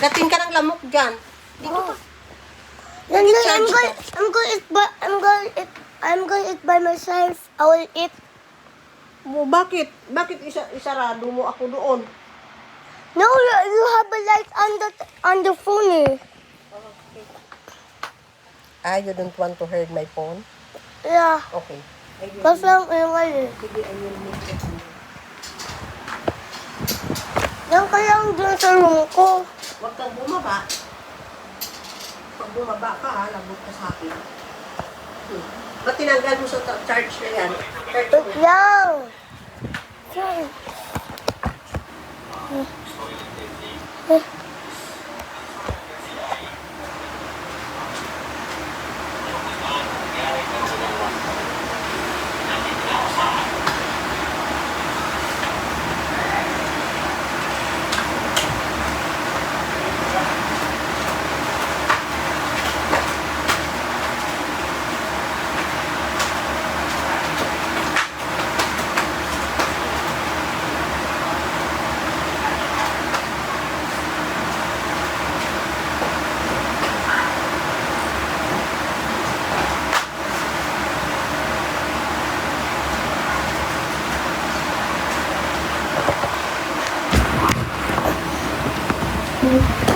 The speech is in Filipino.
Kagatin ka ng lamok dyan. Dito Oh. pa. Then Charge ka. I'm going to eat by myself. I will eat. Oh, bakit? Bakit isarado mo ako doon? No, you have a light on the phone. Eh. Ah, you don't want to hear my phone? Yeah. Okay. Kasi ang ingay eh. Sige, I will make it. Yan kaya ang dun sa room ko. Huwag kang bumaba. Pag bumaba ka, ha, labot ka sa akin. Ba't tinanggal mo sa charge na yan? Charge mo. Wait lang. Sorry. Hmm.